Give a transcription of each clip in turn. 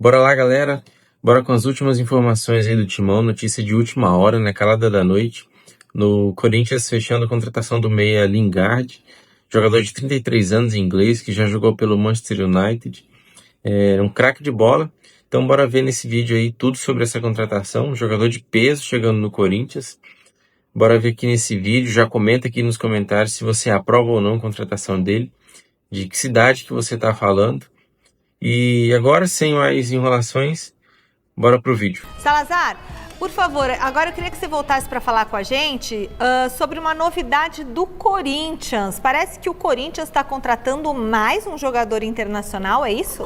Bora lá, galera. Bora com as últimas informações aí do Timão. Notícia de última hora, na calada da noite. No Corinthians fechando a contratação do meia Lingard, jogador de 33 anos em inglês, que já jogou pelo Manchester United. É um craque de bola. Então bora ver nesse vídeo aí tudo sobre essa contratação. Um jogador de peso chegando no Corinthians. Bora ver aqui nesse vídeo. Já comenta aqui nos comentários se você aprova ou não a contratação dele. De que cidade que você está falando. E agora, sem mais enrolações, bora pro vídeo. Salazar, por favor, agora eu queria que você voltasse para falar com a gente sobre uma novidade do Corinthians. Parece que o Corinthians está contratando mais um jogador internacional, é isso?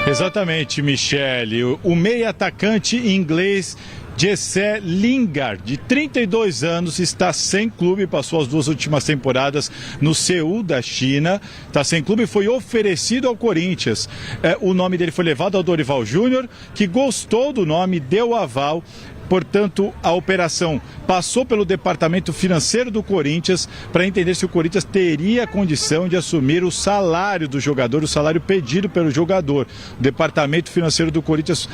Exatamente, Michele. O meia atacante inglês Jesse Lingard, de 32 anos, está sem clube, passou as 2 últimas temporadas no Seul da China, está sem clube e foi oferecido ao Corinthians. O nome dele foi levado ao Dorival Júnior, que gostou do nome, deu aval. Portanto, a operação passou pelo departamento financeiro do Corinthians para entender se o Corinthians teria condição de assumir o salário do jogador, o salário pedido pelo jogador. O departamento financeiro do Corinthians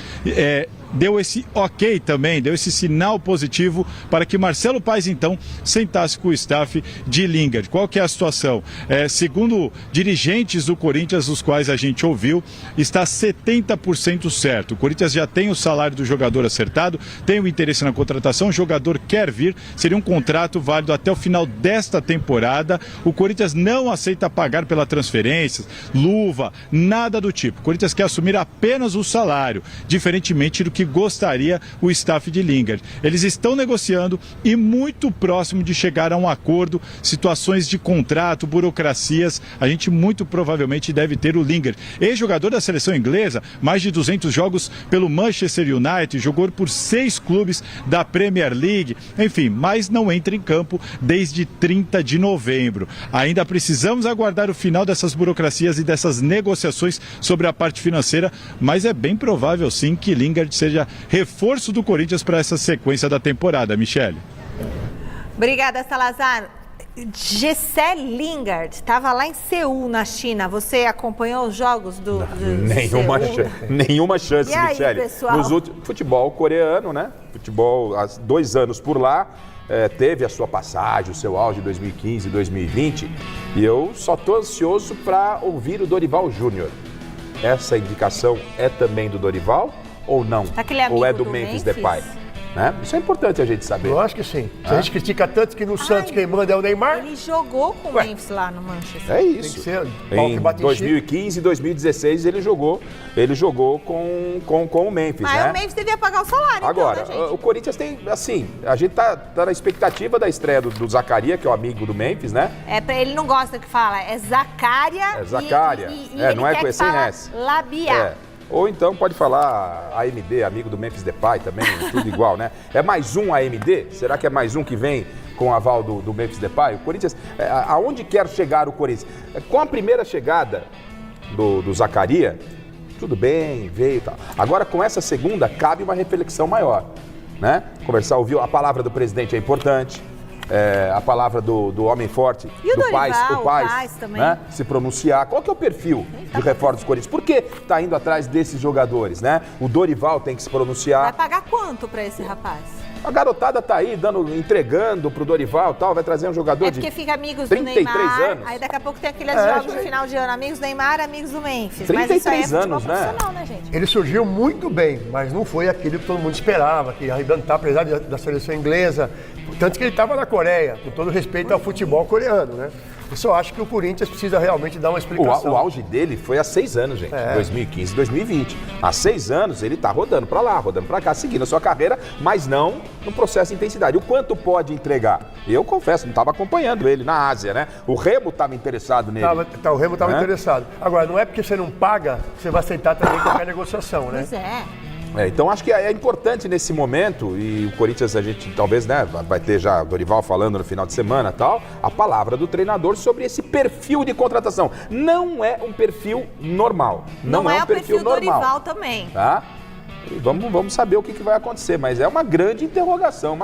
deu esse ok também, deu esse sinal positivo para que Marcelo Paes, então, sentasse com o staff de Lingard. Qual que é a situação? Segundo dirigentes do Corinthians, os quais a gente ouviu, está 70% certo. O Corinthians já tem o salário do jogador acertado, tem o interesse na contratação, o jogador quer vir, seria um contrato válido até o final desta temporada. O Corinthians não aceita pagar pela transferência, luva, nada do tipo. O Corinthians quer assumir apenas o salário, diferentemente do que gostaria o staff de Lingard. Eles estão negociando e muito próximo de chegar a um acordo, situações de contrato, burocracias, a gente muito provavelmente deve ter o Lingard. Ex-jogador da seleção inglesa, mais de 200 jogos pelo Manchester United, jogou por 6 clubes da Premier League, enfim, mas não entra em campo desde 30 de novembro. Ainda precisamos aguardar o final dessas burocracias e dessas negociações sobre a parte financeira, mas é bem provável sim que Lingard seja reforço do Corinthians para essa sequência da temporada, Michele. Obrigada, Salazar. Jesse Lingard estava lá em Seul, na China. Você acompanhou os jogos do Nenhuma chance, e aí, Michele. pessoal? Futebol coreano, né? Futebol há 2 anos por lá. Teve a sua passagem, o seu auge em 2015 e 2020. E eu só estou ansioso para ouvir o Dorival Júnior. Essa indicação é também do Dorival ou não? Ou é do Memphis Depay? Né? Isso é importante a gente saber. Eu acho que sim. Se a gente critica tanto que no Santos quem manda é o Neymar. Ele jogou com o Memphis lá no Manchester. É isso. Tem que ser em 2015 e 2016 ele jogou com o Memphis, mas né? o Memphis devia pagar o salário. Agora, então, né, gente? o Corinthians tem, assim, a gente tá na expectativa da estreia do Zaccaria, que é o amigo do Memphis, né? Ele não gosta que fala, é Zaccaria. É Zaccaria. Não é com esse S. Labia. Ou então pode falar AMD, amigo do Memphis Depay também, tudo igual, né? É mais um AMD? Será que é mais um que vem com o aval do Memphis Depay? O Corinthians, aonde quer chegar o Corinthians? Com a primeira chegada do Zaccaria, tudo bem, veio e tal. Agora com essa segunda, cabe uma reflexão maior, né? Conversar, ouvir a palavra do presidente é importante. A palavra do homem forte, e do Paes também, né? Se pronunciar. Qual que é o perfil de reforço dos Corinthians? Por que está indo atrás desses jogadores, né? O Dorival tem que se pronunciar. Vai pagar quanto para esse rapaz? A garotada tá aí entregando pro Dorival e tal, vai trazer um jogador de 33 fica amigos do Neymar, anos. Aí daqui a pouco tem aqueles jogos no final de ano, amigos do Neymar, amigos do Memphis. 33 mas isso aí é anos, né? Gente? Ele surgiu muito bem, mas não foi aquilo que todo mundo esperava, que ia arrebentar, apesar da seleção inglesa. Tanto que ele estava na Coreia, com todo respeito ao futebol coreano, né? Eu só acho que o Corinthians precisa realmente dar uma explicação. O auge dele foi há 6 anos, gente. 2015 e 2020. Há 6 anos ele tá rodando pra lá, rodando pra cá, seguindo a sua carreira, mas não no processo de intensidade. O quanto pode entregar? Eu confesso, não estava acompanhando ele na Ásia, né? O Remo estava interessado nele. O Remo estava interessado. Agora, não é porque você não paga, você vai aceitar também qualquer negociação, né? Pois é. Então acho que é importante nesse momento, e o Corinthians a gente talvez, né, vai ter já o Dorival falando no final de semana e tal, a palavra do treinador sobre esse perfil de contratação. Não é um perfil normal. Não é um perfil normal. Do Dorival também. Tá? E vamos saber o que vai acontecer, mas é uma grande interrogação,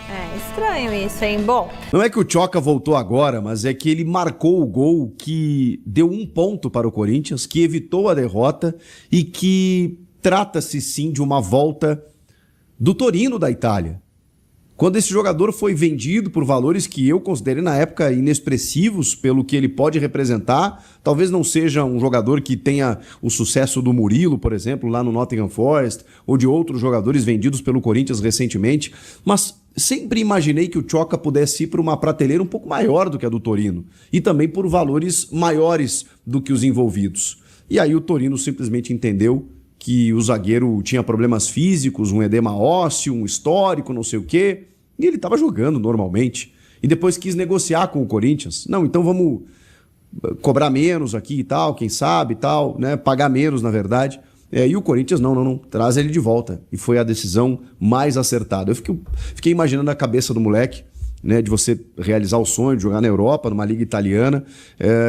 É estranho isso, hein? Bom, Não é que o Tchoca voltou agora, mas é que ele marcou o gol que deu 1 ponto para o Corinthians, que evitou a derrota e que trata-se sim de uma volta do Torino da Itália. Quando esse jogador foi vendido por valores que eu considerei na época inexpressivos pelo que ele pode representar, talvez não seja um jogador que tenha o sucesso do Murilo, por exemplo, lá no Nottingham Forest, ou de outros jogadores vendidos pelo Corinthians recentemente, mas sempre imaginei que o Tchoca pudesse ir para uma prateleira um pouco maior do que a do Torino, e também por valores maiores do que os envolvidos. E aí o Torino simplesmente entendeu que o zagueiro tinha problemas físicos, um edema ósseo, um histórico, não sei o quê, e ele estava jogando normalmente. E depois quis negociar com o Corinthians. Não, então vamos cobrar menos aqui e tal, quem sabe e tal, né? Pagar menos, na verdade. E o Corinthians, não, traz ele de volta. E foi a decisão mais acertada. Eu fiquei imaginando a cabeça do moleque, né, de você realizar o sonho de jogar na Europa, numa liga italiana,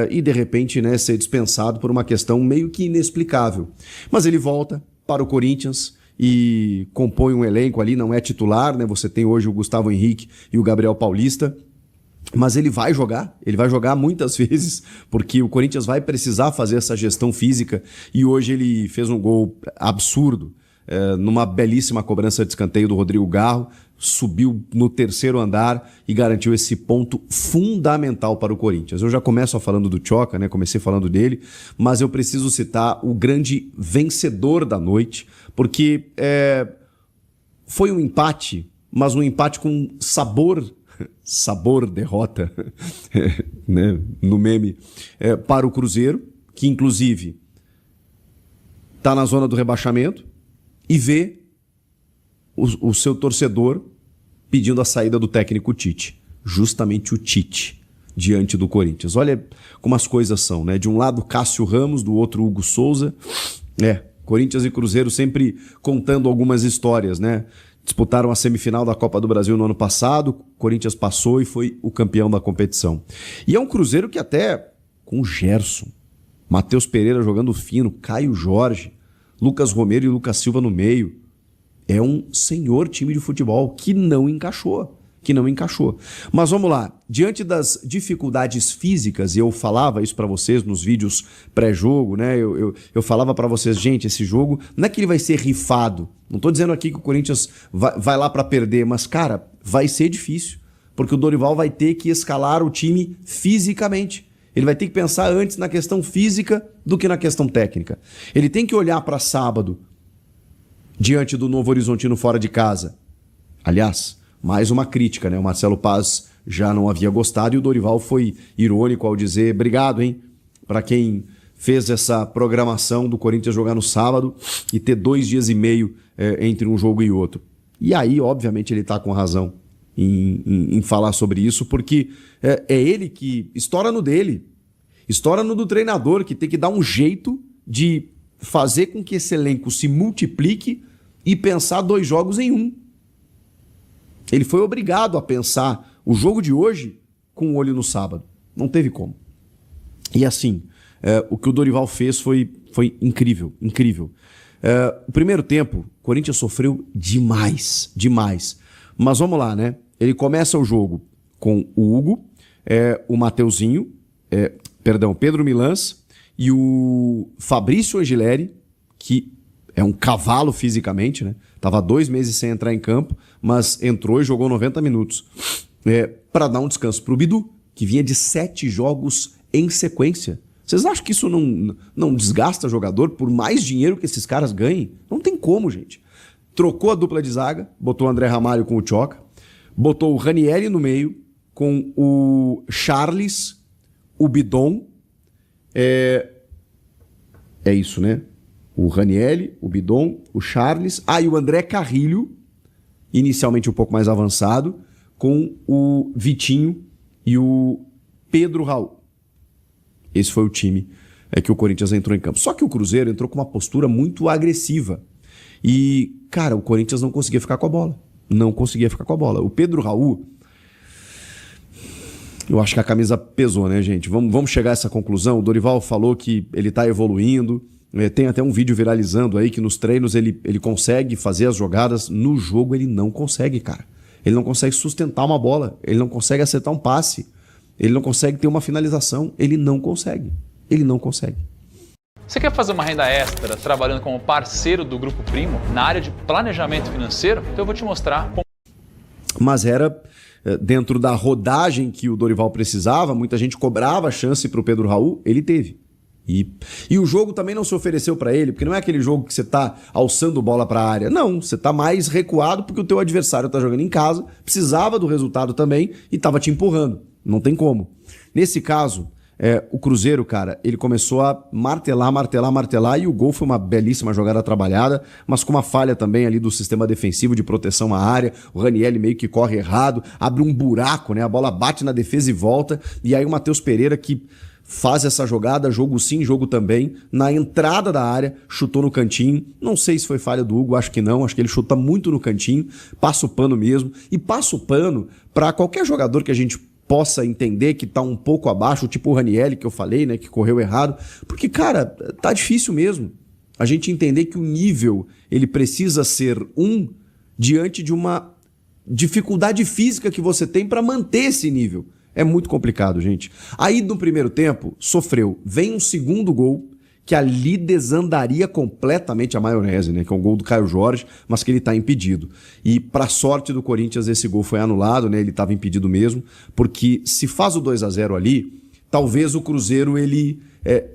e de repente, né, ser dispensado por uma questão meio que inexplicável. Mas ele volta para o Corinthians e compõe um elenco ali, não é titular, né? Você tem hoje o Gustavo Henrique e o Gabriel Paulista, mas ele vai jogar muitas vezes, porque o Corinthians vai precisar fazer essa gestão física, e hoje ele fez um gol absurdo, numa belíssima cobrança de escanteio do Rodrigo Garro, subiu no 3º andar e garantiu esse ponto fundamental para o Corinthians. Eu já começo falando do Tchoca, né? Comecei falando dele, mas eu preciso citar o grande vencedor da noite, porque foi um empate, mas um empate com sabor derrota, né? No meme, para o Cruzeiro, que inclusive está na zona do rebaixamento e vê o seu torcedor pedindo a saída do técnico Tite. Justamente o Tite, diante do Corinthians. Olha como as coisas são, né? De um lado, Cássio Ramos, do outro, Hugo Souza. Corinthians e Cruzeiro sempre contando algumas histórias, né? Disputaram a semifinal da Copa do Brasil no ano passado, Corinthians passou e foi o campeão da competição. E é um Cruzeiro que até, com Gerson, Matheus Pereira jogando fino, Caio Jorge, Lucas Romero e Lucas Silva no meio, é um senhor time de futebol que não encaixou. Mas vamos lá, diante das dificuldades físicas, e eu falava isso para vocês nos vídeos pré-jogo, né? Eu falava para vocês, gente, esse jogo não é que ele vai ser rifado. Não tô dizendo aqui que o Corinthians vai lá para perder, mas, cara, vai ser difícil, porque o Dorival vai ter que escalar o time fisicamente. Ele vai ter que pensar antes na questão física do que na questão técnica. Ele tem que olhar para sábado, diante do Novo Horizontino fora de casa. Aliás, mais uma crítica, né? O Marcelo Paz já não havia gostado e o Dorival foi irônico ao dizer obrigado, hein? Para quem fez essa programação do Corinthians jogar no sábado e ter 2 dias e meio entre um jogo e outro. E aí, obviamente, ele está com razão em falar sobre isso, porque é ele que estoura no dele, estoura no do treinador, que tem que dar um jeito de fazer com que esse elenco se multiplique e pensar 2 jogos em um. Ele foi obrigado a pensar o jogo de hoje com o olho no sábado. Não teve como. E assim, o que o Dorival fez foi incrível. O primeiro tempo, o Corinthians sofreu demais. Mas vamos lá, né? Ele começa o jogo com o Hugo, o Mateuzinho, Pedro Milans e o Fabrício Angileri, que é um cavalo fisicamente, né? Tava 2 meses sem entrar em campo, mas entrou e jogou 90 minutos. Para dar um descanso pro Bidu, que vinha de 7 jogos em sequência. Vocês acham que isso não desgasta jogador por mais dinheiro que esses caras ganhem? Não tem como, gente. Trocou a dupla de zaga, botou o André Ramalho com o Tchoca, botou o Ranieri no meio, com o Charles, o Bidon. É isso, né? O Ranieri, o Bidon, o Charles, e o André Carrilho, inicialmente um pouco mais avançado, com o Vitinho e o Pedro Raul. Esse foi o time que o Corinthians entrou em campo. Só que o Cruzeiro entrou com uma postura muito agressiva. E, cara, o Corinthians não conseguia ficar com a bola. O Pedro Raul, eu acho que a camisa pesou, né, gente? Vamos chegar a essa conclusão. O Dorival falou que ele tá evoluindo. Tem até um vídeo viralizando aí que nos treinos ele consegue fazer as jogadas. No jogo ele não consegue, cara. Ele não consegue sustentar uma bola, ele não consegue acertar um passe, ele não consegue ter uma finalização, ele não consegue. Você quer fazer uma renda extra trabalhando como parceiro do Grupo Primo na área de planejamento financeiro? Então eu vou te mostrar como... Mas era dentro da rodagem que o Dorival precisava, muita gente cobrava a chance para o Pedro Raul, ele teve. E o jogo também não se ofereceu para ele, porque não é aquele jogo que você está alçando bola para a área. Não, você está mais recuado porque o teu adversário está jogando em casa, precisava do resultado também e estava te empurrando. Não tem como. Nesse caso, o Cruzeiro, cara, ele começou a martelar e o gol foi uma belíssima jogada trabalhada, mas com uma falha também ali do sistema defensivo de proteção à área. O Ranieri meio que corre errado, abre um buraco, né? A bola bate na defesa e volta. E aí o Matheus Pereira que faz essa jogada, jogo sim, jogo também, na entrada da área, chutou no cantinho. Não sei se foi falha do Hugo, acho que não, acho que ele chuta muito no cantinho, passa o pano mesmo, e passa o pano para qualquer jogador que a gente possa entender que tá um pouco abaixo, tipo o Ranieri que eu falei, né, que correu errado, porque, cara, tá difícil mesmo. A gente entender que o nível, ele precisa ser diante de uma dificuldade física que você tem para manter esse nível. É muito complicado, gente. Aí, no primeiro tempo, sofreu. Vem um segundo gol, que ali desandaria completamente a maionese, né? Que é um gol do Caio Jorge, mas que ele está impedido. E, para sorte do Corinthians, esse gol foi anulado, né? Ele estava impedido mesmo, porque se faz o 2-0 ali, talvez o Cruzeiro ele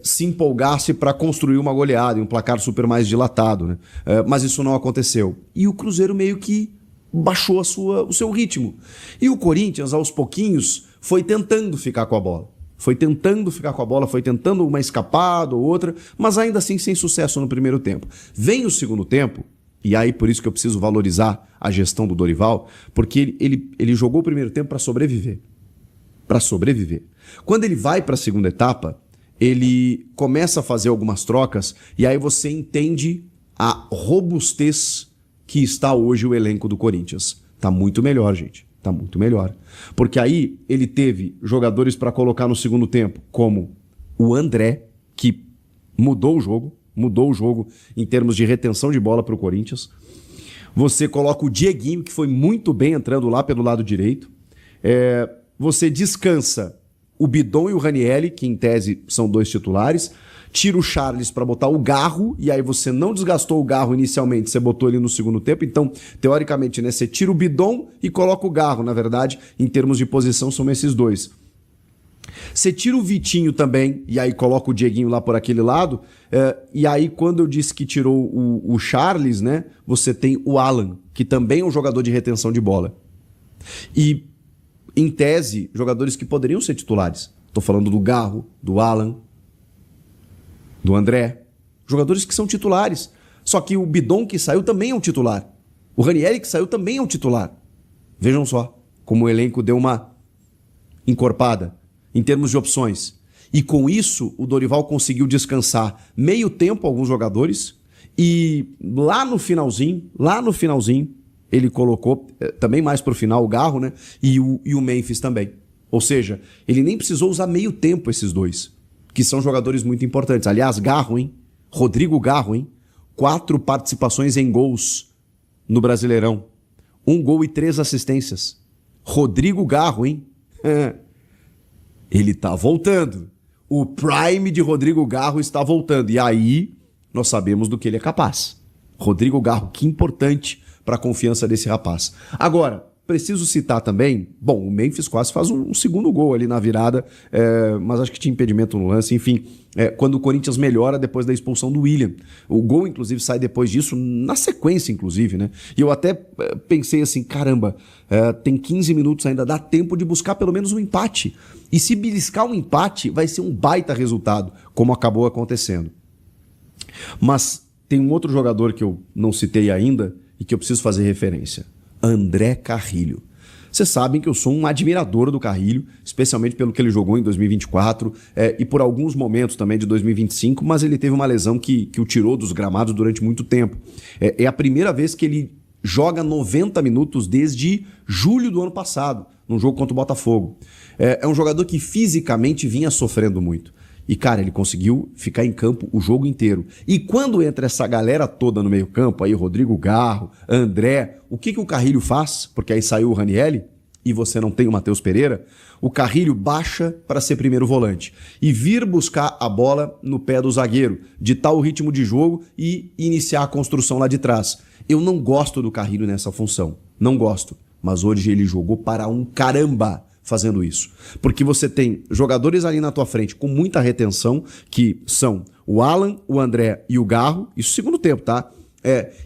se empolgasse para construir uma goleada e um placar super mais dilatado, né? Mas isso não aconteceu. E o Cruzeiro meio que baixou o seu ritmo. E o Corinthians, aos pouquinhos, foi tentando ficar com a bola. Foi tentando uma escapada ou outra, mas ainda assim sem sucesso no primeiro tempo. Vem o segundo tempo, e aí por isso que eu preciso valorizar a gestão do Dorival, porque ele jogou o primeiro tempo para sobreviver. Quando ele vai para a segunda etapa, ele começa a fazer algumas trocas, e aí você entende a robustez que está hoje o elenco do Corinthians. Tá muito melhor, gente. Tá muito melhor. Porque aí ele teve jogadores para colocar no segundo tempo, como o André, que mudou o jogo em termos de retenção de bola para o Corinthians. Você coloca o Dieguinho, que foi muito bem entrando lá pelo lado direito. Você descansa o Bidon e o Ranieri, que em tese são 2 titulares. Tira o Charles para botar o Garro, e aí você não desgastou o Garro inicialmente, você botou ele no segundo tempo, então, teoricamente, né, você tira o Bidon e coloca o Garro, na verdade, em termos de posição, são esses 2. Você tira o Vitinho também, e aí coloca o Dieguinho lá por aquele lado, e aí quando eu disse que tirou o Charles, né, você tem o Alan, que também é um jogador de retenção de bola. E, em tese, jogadores que poderiam ser titulares. Tô falando do Garro, do Alan, do André, jogadores que são titulares. Só que o Bidon que saiu também é um titular. O Ranieri que saiu também é um titular. Vejam só como o elenco deu uma encorpada em termos de opções. E com isso, o Dorival conseguiu descansar meio tempo alguns jogadores e lá no finalzinho, ele colocou, também mais pro final, o Garro, né? E o Memphis também. Ou seja, ele nem precisou usar meio tempo esses 2. Que são jogadores muito importantes. Aliás, Garro, hein? Rodrigo Garro, hein? 4 participações em gols no Brasileirão. 1 gol e 3 assistências. Rodrigo Garro, hein? Ele tá voltando. O prime de Rodrigo Garro está voltando. E aí, nós sabemos do que ele é capaz. Rodrigo Garro, que importante para a confiança desse rapaz. Agora, preciso citar também, bom, o Memphis quase faz um segundo gol ali na virada, mas acho que tinha impedimento no lance, enfim, quando o Corinthians melhora depois da expulsão do William. O gol, inclusive, sai depois disso, na sequência, inclusive, né? E eu até pensei assim, caramba, tem 15 minutos ainda, dá tempo de buscar pelo menos um empate. E se beliscar um empate, vai ser um baita resultado, como acabou acontecendo. Mas tem um outro jogador que eu não citei ainda e que eu preciso fazer referência. André Carrilho. Vocês sabem que eu sou um admirador do Carrilho, especialmente pelo que ele jogou em 2024 e por alguns momentos também de 2025, mas ele teve uma lesão que o tirou dos gramados durante muito tempo. É a primeira vez que ele joga 90 minutos desde julho do ano passado, num jogo contra o Botafogo. É um jogador que fisicamente vinha sofrendo muito. E, cara, ele conseguiu ficar em campo o jogo inteiro. E quando entra essa galera toda no meio campo, aí Rodrigo Garro, André, o que o Carrilho faz? Porque aí saiu o Ranieri e você não tem o Matheus Pereira. O Carrilho baixa para ser primeiro volante e vir buscar a bola no pé do zagueiro, ditar o ritmo de jogo e iniciar a construção lá de trás. Eu não gosto do Carrilho nessa função, não gosto. Mas hoje ele jogou para um caramba fazendo isso. Porque você tem jogadores ali na tua frente com muita retenção, que são o Alan, o André e o Garro, isso segundo tempo, tá?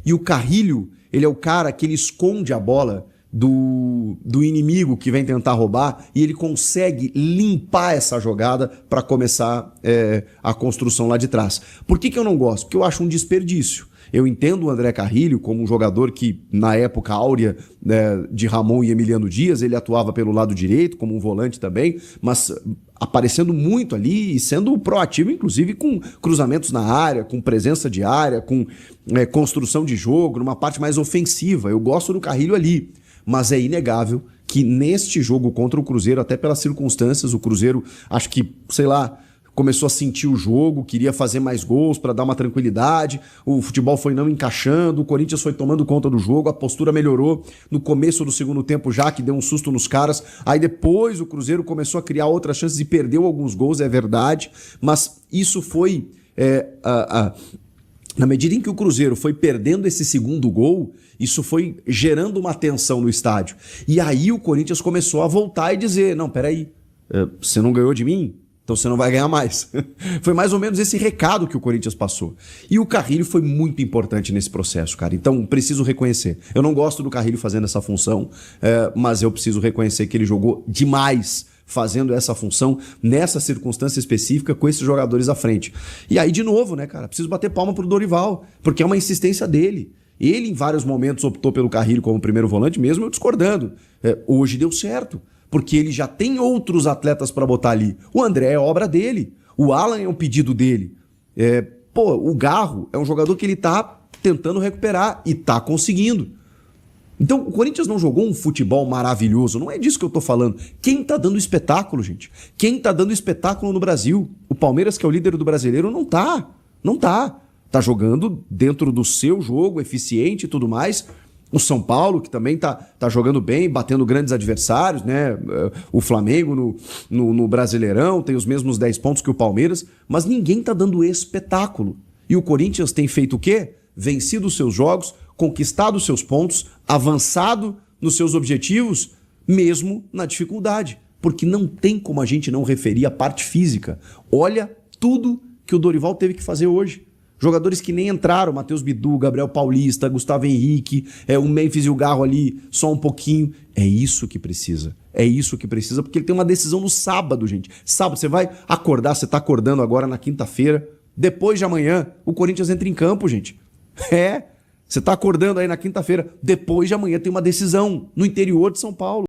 E o Carrilho, ele é o cara que ele esconde a bola do inimigo que vem tentar roubar e ele consegue limpar essa jogada para começar a construção lá de trás. Por que eu não gosto? Porque eu acho um desperdício. Eu entendo o André Carrilho como um jogador que, na época áurea de Ramon e Emiliano Dias, ele atuava pelo lado direito, como um volante também, mas aparecendo muito ali e sendo proativo, inclusive com cruzamentos na área, com presença de área, com construção de jogo, numa parte mais ofensiva. Eu gosto do Carrilho ali, mas é inegável que neste jogo contra o Cruzeiro, até pelas circunstâncias, o Cruzeiro, acho que, sei lá, começou a sentir o jogo, queria fazer mais gols para dar uma tranquilidade, o futebol foi não encaixando, o Corinthians foi tomando conta do jogo, a postura melhorou no começo do segundo tempo já, que deu um susto nos caras, aí depois o Cruzeiro começou a criar outras chances e perdeu alguns gols, é verdade, mas isso foi... Na medida em que o Cruzeiro foi perdendo esse segundo gol, isso foi gerando uma tensão no estádio. E aí o Corinthians começou a voltar e dizer, não, peraí, você não ganhou de mim? Então você não vai ganhar mais. Foi mais ou menos esse recado que o Corinthians passou. E o Carrilho foi muito importante nesse processo, cara. Então preciso reconhecer. Eu não gosto do Carrilho fazendo essa função, mas eu preciso reconhecer que ele jogou demais fazendo essa função nessa circunstância específica com esses jogadores à frente. E aí, de novo, né, cara? Preciso bater palma pro Dorival, porque é uma insistência dele. Ele, em vários momentos, optou pelo Carrilho como primeiro volante, mesmo eu discordando. Hoje deu certo. Porque ele já tem outros atletas para botar ali. O André é obra dele. O Alan é um pedido dele. O Garro é um jogador que ele tá tentando recuperar e tá conseguindo. Então, o Corinthians não jogou um futebol maravilhoso. Não é disso que eu tô falando. Quem tá dando espetáculo, gente? Quem tá dando espetáculo no Brasil? O Palmeiras, que é o líder do Brasileiro, não tá. Não tá. Tá jogando dentro do seu jogo, eficiente e tudo mais. O São Paulo, que também tá jogando bem, batendo grandes adversários, né? O Flamengo no Brasileirão tem os mesmos 10 pontos que o Palmeiras, mas ninguém tá dando espetáculo. E o Corinthians tem feito o quê? Vencido os seus jogos, conquistado os seus pontos, avançado nos seus objetivos, mesmo na dificuldade. Porque não tem como a gente não referir a parte física. Olha tudo que o Dorival teve que fazer hoje. Jogadores que nem entraram, Matheus Bidu, Gabriel Paulista, Gustavo Henrique, o Memphis e o Garro ali, só um pouquinho. É isso que precisa. É isso que precisa, porque ele tem uma decisão no sábado, gente. Sábado, você vai acordar, você tá acordando agora na quinta-feira, depois de amanhã, o Corinthians entra em campo, gente. Você tá acordando aí na quinta-feira, depois de amanhã tem uma decisão no interior de São Paulo.